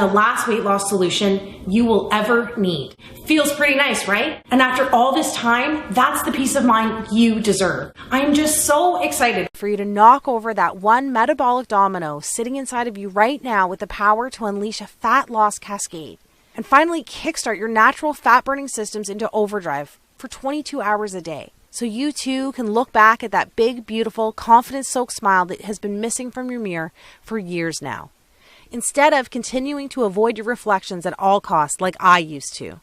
the last weight loss solution you will ever need. Feels pretty nice, right? And after all this time, that's the peace of mind you deserve. I'm just so excited for you to knock over that one metabolic domino sitting inside of you right now with the power to unleash a fat loss cascade. And finally kickstart your natural fat burning systems into overdrive for 22 hours a day. So you too can look back at that big, beautiful, confidence-soaked smile that has been missing from your mirror for years now. Instead of continuing to avoid your reflections at all costs like I used to.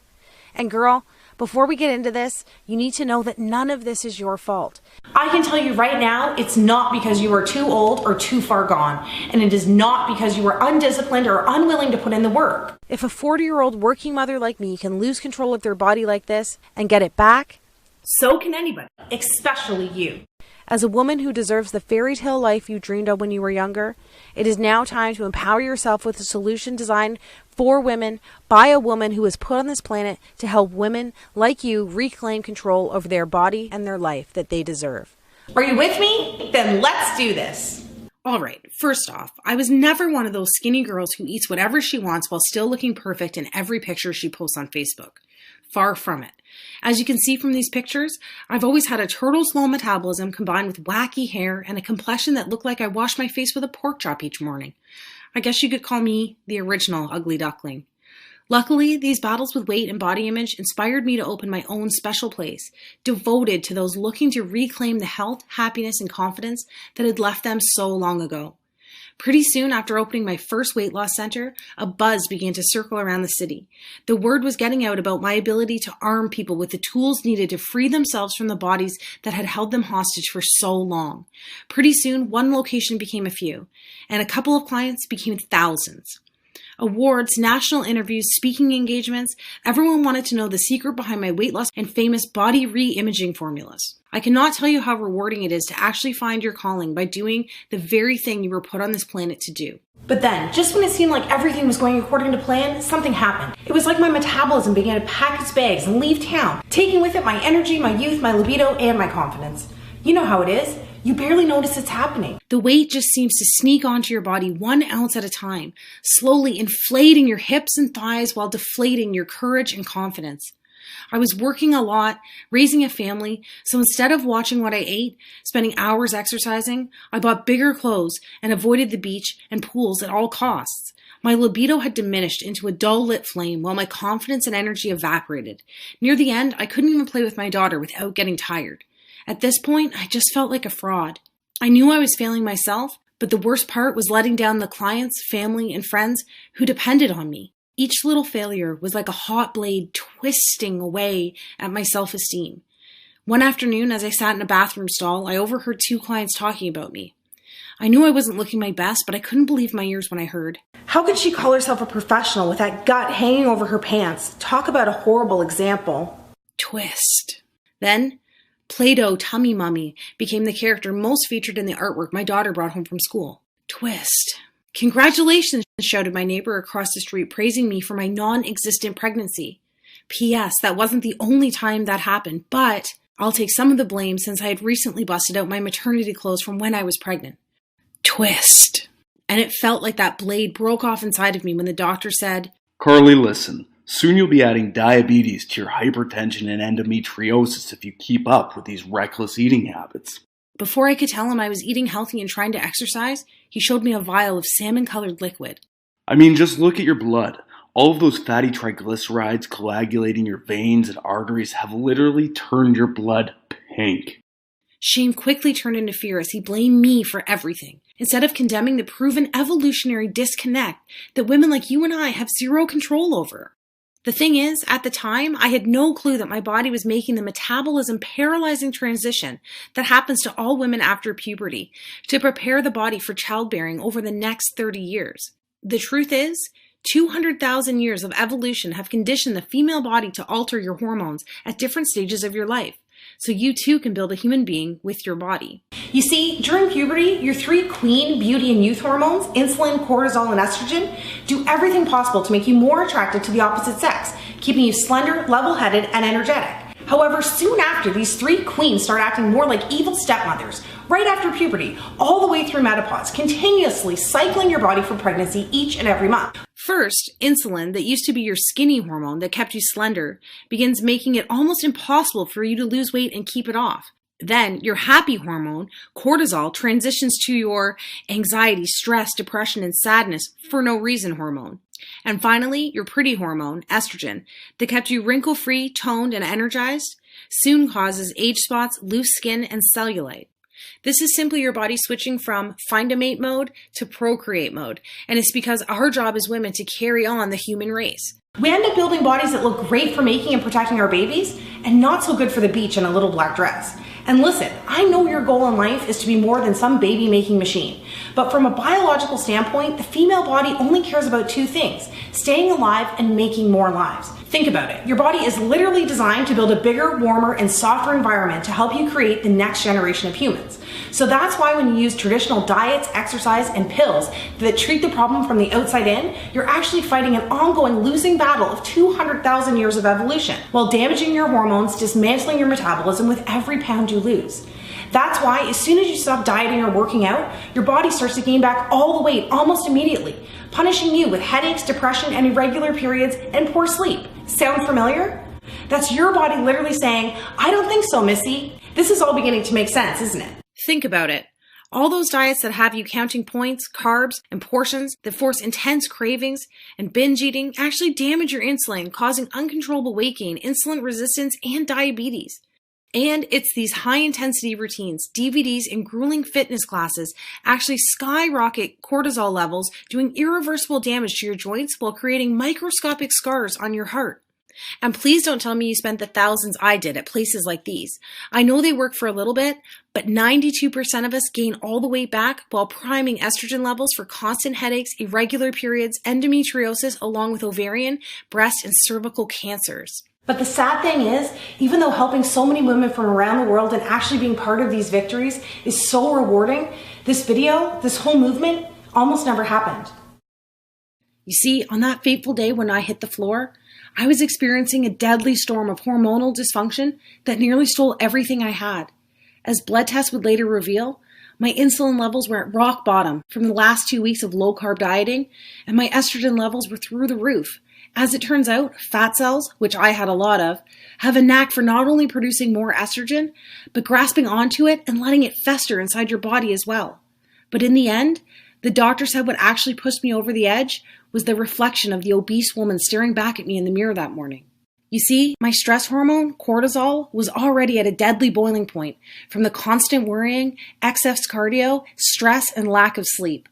And girl, before we get into this, you need to know that none of this is your fault. I can tell you right now, it's not because you are too old or too far gone. And it is not because you are undisciplined or unwilling to put in the work. If a 40-year-old working mother like me can lose control of their body like this and get it back, so can anybody, especially you. As a woman who deserves the fairy tale life you dreamed of when you were younger, it is now time to empower yourself with a solution designed for women by a woman who was put on this planet to help women like you reclaim control over their body and their life that they deserve. Are you with me? Then let's do this. All right, first off, I was never one of those skinny girls who eats whatever she wants while still looking perfect in every picture she posts on Facebook. Far from it. As you can see from these pictures, I've always had a turtle-slow metabolism combined with wacky hair and a complexion that looked like I washed my face with a pork chop each morning. I guess you could call me the original ugly duckling. Luckily, these battles with weight and body image inspired me to open my own special place, devoted to those looking to reclaim the health, happiness, and confidence that had left them so long ago. Pretty soon after opening my first weight loss center, a buzz began to circle around the city. The word was getting out about my ability to arm people with the tools needed to free themselves from the bodies that had held them hostage for so long. Pretty soon, one location became a few, and a couple of clients became thousands. Awards, national interviews, speaking engagements, everyone wanted to know the secret behind my weight loss and famous body re-imaging formulas. I cannot tell you how rewarding it is to actually find your calling by doing the very thing you were put on this planet to do. But then, just when it seemed like everything was going according to plan, something happened. It was like my metabolism began to pack its bags and leave town, taking with it my energy, my youth, my libido, and my confidence. You know how it is. You barely notice it's happening. The weight just seems to sneak onto your body 1 ounce at a time, slowly inflating your hips and thighs while deflating your courage and confidence. I was working a lot, raising a family, so instead of watching what I ate, spending hours exercising, I bought bigger clothes and avoided the beach and pools at all costs. My libido had diminished into a dull lit flame while my confidence and energy evaporated. Near the end, I couldn't even play with my daughter without getting tired. At this point, I just felt like a fraud. I knew I was failing myself, but the worst part was letting down the clients, family, and friends who depended on me. Each little failure was like a hot blade twisting away at my self-esteem. One afternoon, as I sat in a bathroom stall, I overheard 2 clients talking about me. I knew I wasn't looking my best, but I couldn't believe my ears when I heard. How could she call herself a professional with that gut hanging over her pants? Talk about a horrible example. Twist. Then, Play-Doh Tummy Mummy became the character most featured in the artwork my daughter brought home from school. Twist. Congratulations, shouted my neighbor across the street, praising me for my non-existent pregnancy. P.S. That wasn't the only time that happened, but I'll take some of the blame since I had recently busted out my maternity clothes from when I was pregnant. Twist. And it felt like that blade broke off inside of me when the doctor said, Carly, listen. Soon you'll be adding diabetes to your hypertension and endometriosis if you keep up with these reckless eating habits. Before I could tell him I was eating healthy and trying to exercise, he showed me a vial of salmon-colored liquid. I mean, just look at your blood. All of those fatty triglycerides coagulating your veins and arteries have literally turned your blood pink. Shame quickly turned into fear as he blamed me for everything, instead of condemning the proven evolutionary disconnect that women like you and I have zero control over. The thing is, at the time, I had no clue that my body was making the metabolism paralyzing transition that happens to all women after puberty to prepare the body for childbearing over the next 30 years. The truth is, 200,000 years of evolution have conditioned the female body to alter your hormones at different stages of your life, so you too can build a human being with your body. You see, during puberty, your 3 queen beauty and youth hormones, insulin, cortisol, and estrogen, do everything possible to make you more attracted to the opposite sex, keeping you slender, level-headed, and energetic. However, soon after, these 3 queens start acting more like evil stepmothers, right after puberty, all the way through menopause, continuously cycling your body for pregnancy each and every month. First, insulin, that used to be your skinny hormone that kept you slender, begins making it almost impossible for you to lose weight and keep it off. Then, your happy hormone, cortisol, transitions to your anxiety, stress, depression, and sadness for no reason hormone. And finally, your pretty hormone, estrogen, that kept you wrinkle-free, toned, and energized, soon causes age spots, loose skin, and cellulite. This is simply your body switching from find a mate mode to procreate mode, and it's because our job as women to carry on the human race. We end up building bodies that look great for making and protecting our babies, and not so good for the beach in a little black dress. And listen, I know your goal in life is to be more than some baby-making machine, but from a biological standpoint, the female body only cares about two things: staying alive and making more lives. Think about it. Your body is literally designed to build a bigger, warmer, and softer environment to help you create the next generation of humans. So that's why when you use traditional diets, exercise, and pills that treat the problem from the outside in, you're actually fighting an ongoing losing battle of 200,000 years of evolution, while damaging your hormones, dismantling your metabolism with every pound you lose. That's why as soon as you stop dieting or working out, your body starts to gain back all the weight almost immediately, punishing you with headaches, depression, and irregular periods and poor sleep. Sound familiar? That's your body literally saying, "I don't think so, Missy." This is all beginning to make sense, isn't it? Think about it. All those diets that have you counting points, carbs, and portions that force intense cravings and binge eating actually damage your insulin, causing uncontrollable weight gain, insulin resistance, and diabetes. And it's these high-intensity routines, DVDs, and grueling fitness classes actually skyrocket cortisol levels, doing irreversible damage to your joints while creating microscopic scars on your heart. And please don't tell me you spent the thousands I did at places like these. I know they work for a little bit, but 92% of us gain all the weight back while priming estrogen levels for constant headaches, irregular periods, endometriosis, along with ovarian, breast, and cervical cancers. But the sad thing is, even though helping so many women from around the world and actually being part of these victories is so rewarding, this video, this whole movement, almost never happened. You see, on that fateful day when I hit the floor, I was experiencing a deadly storm of hormonal dysfunction that nearly stole everything I had. As blood tests would later reveal, my insulin levels were at rock bottom from the last 2 weeks of low-carb dieting, and my estrogen levels were through the roof. As it turns out, fat cells, which I had a lot of, have a knack for not only producing more estrogen, but grasping onto it and letting it fester inside your body as well. But in the end, the doctor said what actually pushed me over the edge was the reflection of the obese woman staring back at me in the mirror that morning. You see, my stress hormone, cortisol, was already at a deadly boiling point from the constant worrying, excess cardio, stress, and lack of sleep.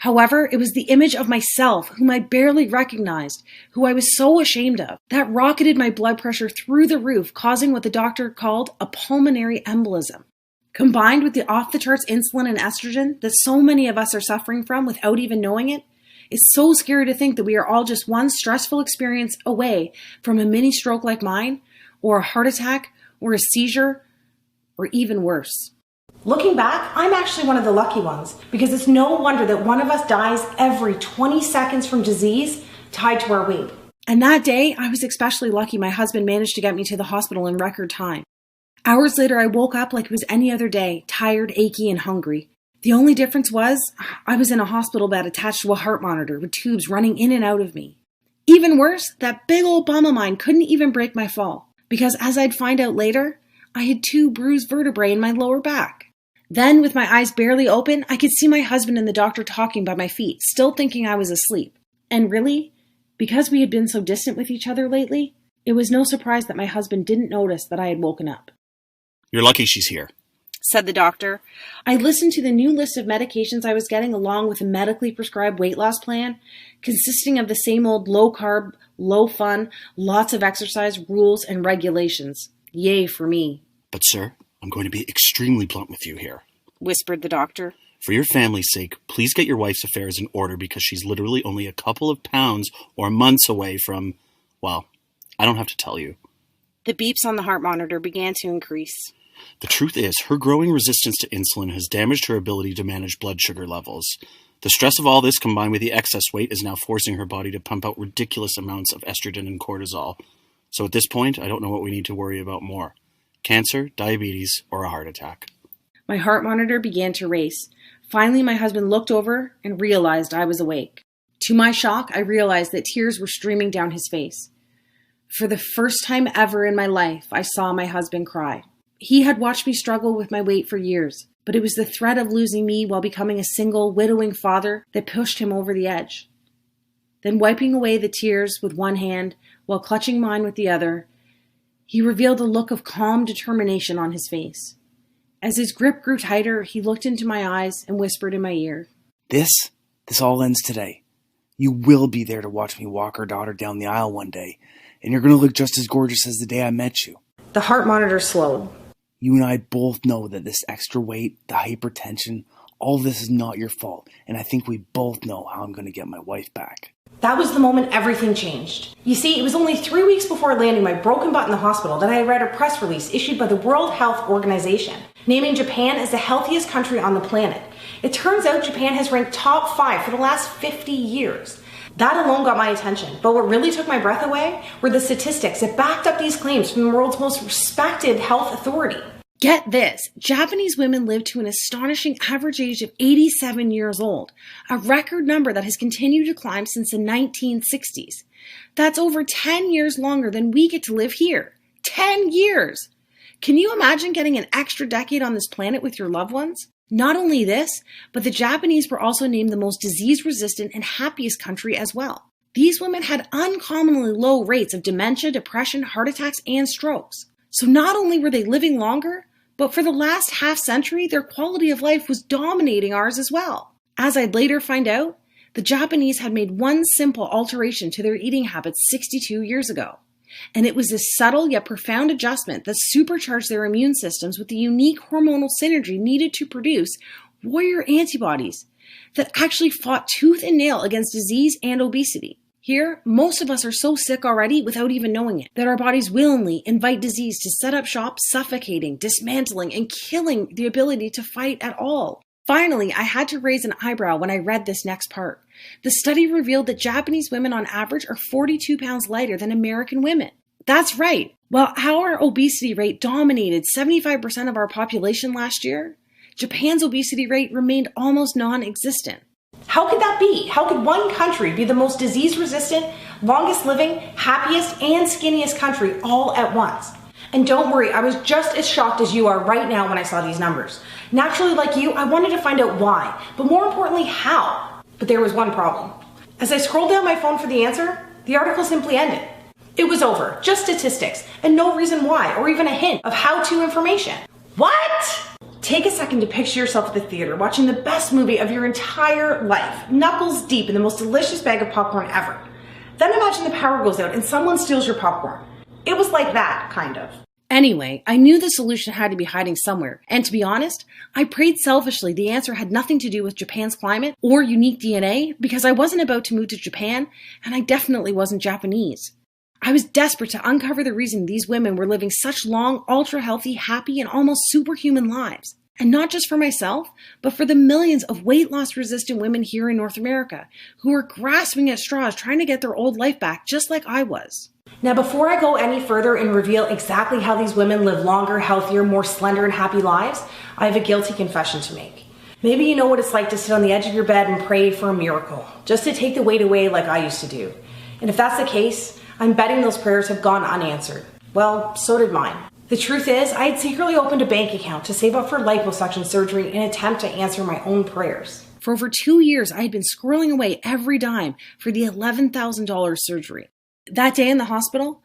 However, it was the image of myself, whom I barely recognized, who I was so ashamed of, that rocketed my blood pressure through the roof, causing what the doctor called a pulmonary embolism. Combined with the off-the-charts insulin and estrogen that so many of us are suffering from without even knowing it, it's so scary to think that we are all just one stressful experience away from a mini stroke like mine, or a heart attack, or a seizure, or even worse. Looking back, I'm actually one of the lucky ones, because it's no wonder that one of us dies every 20 seconds from disease tied to our weight. And that day, I was especially lucky my husband managed to get me to the hospital in record time. Hours later, I woke up like it was any other day, tired, achy, and hungry. The only difference was I was in a hospital bed attached to a heart monitor with tubes running in and out of me. Even worse, that big old bum of mine couldn't even break my fall, because as I'd find out later, I had 2 bruised vertebrae in my lower back. Then, with my eyes barely open, I could see my husband and the doctor talking by my feet, still thinking I was asleep. And really, because we had been so distant with each other lately, it was no surprise that my husband didn't notice that I had woken up. "You're lucky she's here," said the doctor. I listened to the new list of medications I was getting along with a medically prescribed weight loss plan, consisting of the same old low-carb, low-fun, lots of exercise, rules, and regulations. Yay for me. "But sir, I'm going to be extremely blunt with you here," whispered the doctor. "For your family's sake, please get your wife's affairs in order, because she's literally only a couple of pounds or months away from, well, I don't have to tell you." The beeps on the heart monitor began to increase. "The truth is, her growing resistance to insulin has damaged her ability to manage blood sugar levels. The stress of all this, combined with the excess weight, is now forcing her body to pump out ridiculous amounts of estrogen and cortisol. So at this point, I don't know what we need to worry about more: cancer, diabetes, or a heart attack." My heart monitor began to race. Finally, my husband looked over and realized I was awake. To my shock, I realized that tears were streaming down his face. For the first time ever in my life, I saw my husband cry. He had watched me struggle with my weight for years, but it was the threat of losing me while becoming a single, widowing father that pushed him over the edge. Then, wiping away the tears with one hand while clutching mine with the other, he revealed a look of calm determination on his face. As his grip grew tighter, he looked into my eyes and whispered in my ear, This all ends today. You will be there to watch me walk our daughter down the aisle one day, and you're going to look just as gorgeous as the day I met you. The heart monitor slowed. You and I both know that this extra weight, the hypertension, all this is not your fault, and I think we both know how I'm going to get my wife back. That was the moment everything changed. You see, it was only 3 weeks before landing my broken butt in the hospital that I read a press release issued by the World Health Organization, naming Japan as the healthiest country on the planet. It turns out Japan has ranked top 5 for the last 50 years. That alone got my attention, but what really took my breath away were the statistics that backed up these claims from the world's most respected health authority. Get this, Japanese women live to an astonishing average age of 87 years old, a record number that has continued to climb since the 1960s. That's over 10 years longer than we get to live here. 10 years! Can you imagine getting an extra decade on this planet with your loved ones? Not only this, but the Japanese were also named the most disease-resistant and happiest country as well. These women had uncommonly low rates of dementia, depression, heart attacks, and strokes. So not only were they living longer, but for the last half century, their quality of life was dominating ours as well. As I'd later find out, the Japanese had made one simple alteration to their eating habits 62 years ago. And it was this subtle yet profound adjustment that supercharged their immune systems with the unique hormonal synergy needed to produce warrior antibodies that actually fought tooth and nail against disease and obesity. Here, most of us are so sick already without even knowing it, that our bodies willingly invite disease to set up shop, suffocating, dismantling, and killing the ability to fight at all. Finally, I had to raise an eyebrow when I read this next part. The study revealed that Japanese women on average are 42 pounds lighter than American women. That's right. While our obesity rate dominated 75% of our population last year, Japan's obesity rate remained almost non-existent. How could that be? How could one country be the most disease-resistant, longest living, happiest, and skinniest country all at once? And don't worry, I was just as shocked as you are right now when I saw these numbers. Naturally, like you, I wanted to find out why, but more importantly, how. But there was one problem. As I scrolled down my phone for the answer, the article simply ended. It was over, just statistics, and no reason why, or even a hint of how-to information. What? Take a second to picture yourself at the theater watching the best movie of your entire life, knuckles deep in the most delicious bag of popcorn ever. Then imagine the power goes out and someone steals your popcorn. It was like that, kind of. Anyway, I knew the solution had to be hiding somewhere, and to be honest, I prayed selfishly the answer had nothing to do with Japan's climate or unique DNA, because I wasn't about to move to Japan, and I definitely wasn't Japanese. I was desperate to uncover the reason these women were living such long, ultra-healthy, happy, and almost superhuman lives. And not just for myself, but for the millions of weight loss resistant women here in North America who are grasping at straws trying to get their old life back just like I was. Now, before I go any further and reveal exactly how these women live longer, healthier, more slender, and happy lives, I have a guilty confession to make. Maybe you know what it's like to sit on the edge of your bed and pray for a miracle, just to take the weight away like I used to do. And if that's the case, I'm betting those prayers have gone unanswered. Well, so did mine. The truth is, I had secretly opened a bank account to save up for liposuction surgery in an attempt to answer my own prayers. For over 2 years, I had been squirreling away every dime for the $11,000 surgery. That day in the hospital,